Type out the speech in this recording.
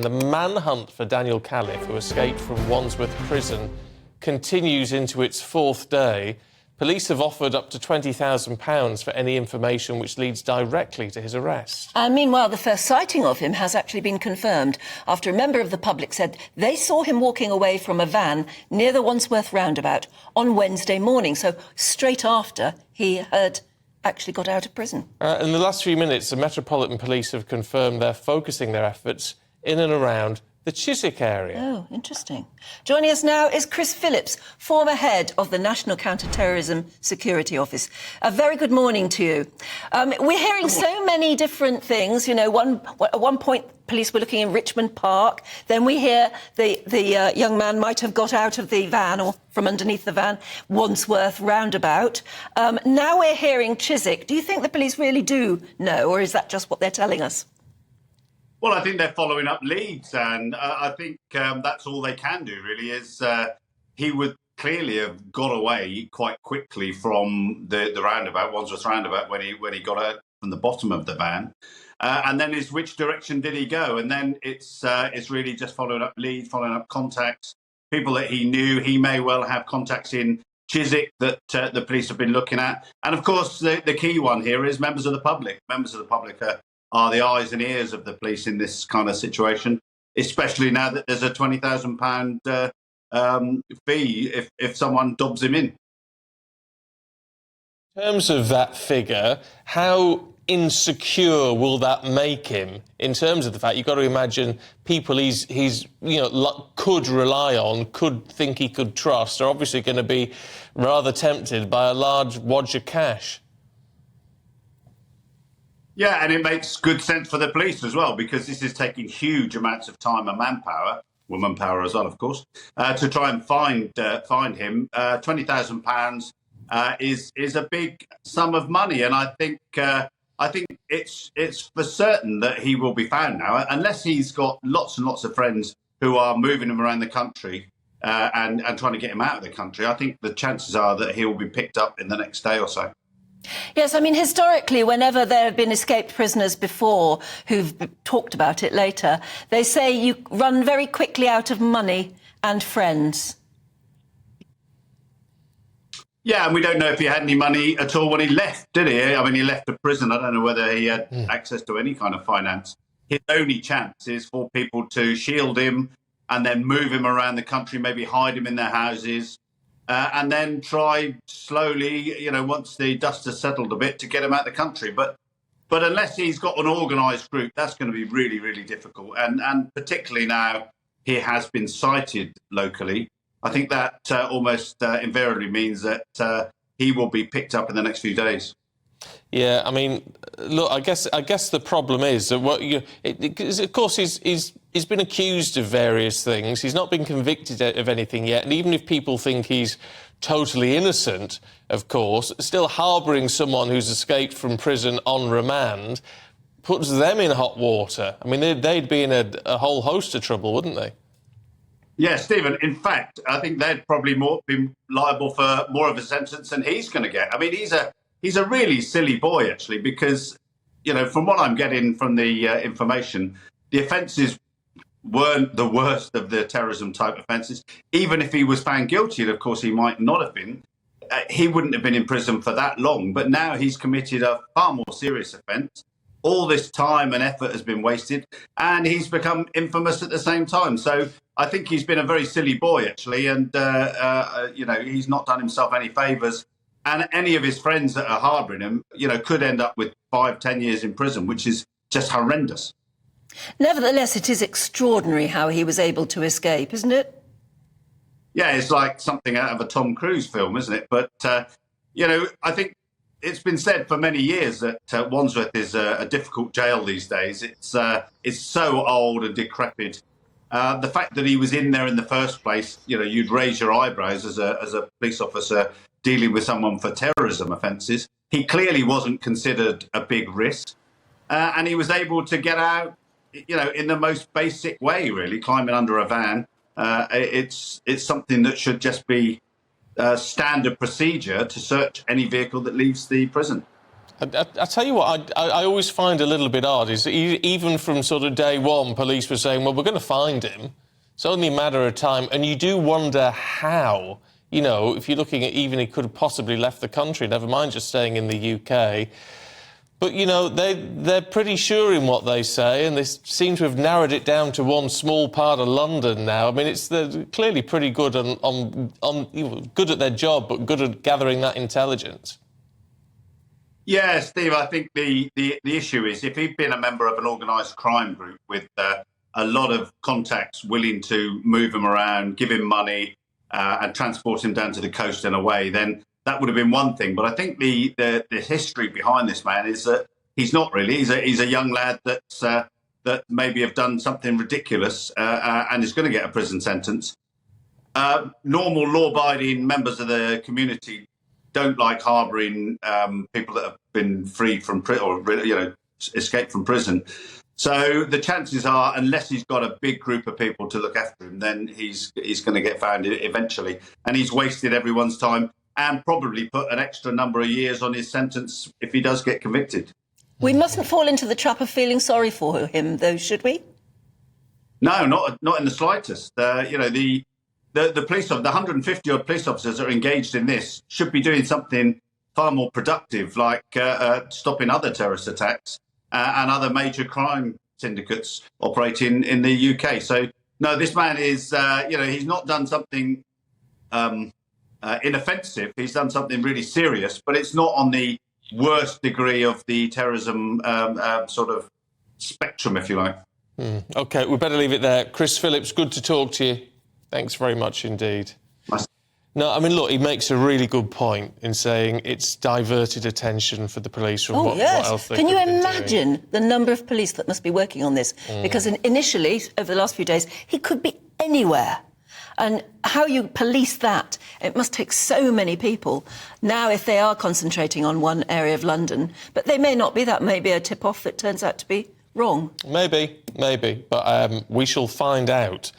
The manhunt for Daniel Khalife, who escaped from Wandsworth Prison, continues into its fourth day. Police have offered up to £20,000 for any information which leads directly to his arrest. And meanwhile, the first sighting of him has actually been confirmed after a member of the public said they saw him walking away from a van near the Wandsworth roundabout on Wednesday morning, so straight after he had actually got out of prison. In the last few minutes, the Metropolitan Police have confirmed they're focusing their efforts in and around the Chiswick area. Oh, interesting. Joining us now is Chris Phillips, former head of the National Counter-Terrorism Security Office. A very good morning to you. We're hearing so many different things. You know, at one point, police were looking in Richmond Park. Then we hear the young man might have got out of the van or from underneath the van, Wandsworth roundabout. Now we're hearing Chiswick. Do you think the police really do know, or is that just what they're telling us? Well, I think they're following up leads, and I think that's all they can do, really, is he would clearly have got away quite quickly from the roundabout, Wandsworth roundabout, when he got out from the bottom of the van. And then is which direction did he go? And then it's really just following up leads, following up contacts, people that he knew. He may well have contacts in Chiswick that the police have been looking at. And, of course, the key one here is members of the public. Members of the public are the eyes and ears of the police in this kind of situation, especially now that there's a £20,000 fee if someone dobs him in. In terms of that figure, how insecure will that make him? In terms of the fact, you've got to imagine people he's could rely on, could think he could trust, are obviously going to be rather tempted by a large wad of cash. Yeah, and it makes good sense for the police as well, because this is taking huge amounts of time and manpower, womanpower as well, of course, to try and find him. £20,000 is a big sum of money, and I think it's for certain that he will be found now, unless he's got lots and lots of friends who are moving him around the country and trying to get him out of the country. I think the chances are that he will be picked up in the next day or so. Yes, I mean, historically, whenever there have been escaped prisoners before who've talked about it later, they say you run very quickly out of money and friends. Yeah, and we don't know if he had any money at all when he left, did he? I mean, he left the prison. I don't know whether he had access to any kind of finance. His only chance is for people to shield him and then move him around the country, maybe hide him in their houses, and then try slowly, once the dust has settled a bit, to get him out of the country. But unless he's got an organised group, that's going to be really, really difficult. And particularly now he has been cited locally. I think that almost invariably means that he will be picked up in the next few days. Yeah, I mean, look, I guess the problem is that of course he's been accused of various things. He's not been convicted of anything yet, and even if people think he's totally innocent, of course, still harbouring someone who's escaped from prison on remand puts them in hot water. I mean, they'd be in a whole host of trouble, wouldn't they? Yeah, Stephen, in fact, I think they'd probably be liable for more of a sentence than he's going to get. I mean, he's a really silly boy, actually, because, from what I'm getting from the information, the offences weren't the worst of the terrorism type offences. Even if he was found guilty, and of course he might not have been, he wouldn't have been in prison for that long. But now he's committed a far more serious offence. All this time and effort has been wasted, and he's become infamous at the same time. So I think he's been a very silly boy, actually, and, he's not done himself any favours. And any of his friends that are harbouring him, could end up with 5-10 years in prison, which is just horrendous. Nevertheless, it is extraordinary how he was able to escape, isn't it? Yeah, it's like something out of a Tom Cruise film, isn't it? But, I think it's been said for many years that Wandsworth is a difficult jail these days. It's so old and decrepit. The fact that he was in there in the first place, you'd raise your eyebrows as a police officer dealing with someone for terrorism offences. He clearly wasn't considered a big risk, and he was able to get out, in the most basic way, really, climbing under a van. It's something that should just be standard procedure to search any vehicle that leaves the prison. I tell you what, I always find a little bit odd is even from sort of day one, police were saying, well, we're going to find him. It's only a matter of time. And you do wonder how, you know, if you're looking at even he could have possibly left the country, never mind just staying in the UK. But, you know, they're pretty sure in what they say, and they seem to have narrowed it down to one small part of London now. I mean, they're clearly pretty good good at their job, but good at gathering that intelligence. Yeah, Steve, I think the issue is if he'd been a member of an organised crime group with a lot of contacts willing to move him around, give him money and transport him down to the coast and away, then that would have been one thing. But I think the history behind this man is that he's not really. He's a young lad that maybe have done something ridiculous and is going to get a prison sentence. Normal law-abiding members of the community don't like harbouring people that have been freed from prison or, you know, escaped from prison. So the chances are, unless he's got a big group of people to look after him, then he's going to get found eventually. And he's wasted everyone's time and probably put an extra number of years on his sentence if he does get convicted. We mustn't fall into the trap of feeling sorry for him, though, should we? No, not in the slightest. You know, the police, the 150 odd police officers that are engaged in this should be doing something far more productive, like stopping other terrorist attacks and other major crime syndicates operating in the UK. So, no, this man is, you know, he's not done something inoffensive. He's done something really serious, but it's not on the worst degree of the terrorism sort of spectrum, if you like. OK, we better leave it there. Chris Phillips, good to talk to you. Thanks very much indeed. No, I mean, look, he makes a really good point in saying it's diverted attention for the police from what else they Can you could have been imagine doing. the number of police that must be working on this? Because initially, over the last few days, he could be anywhere. And how you police that, it must take so many people. Now, if they are concentrating on one area of London, but they may not be, that may be a tip-off that turns out to be wrong. Maybe, but we shall find out.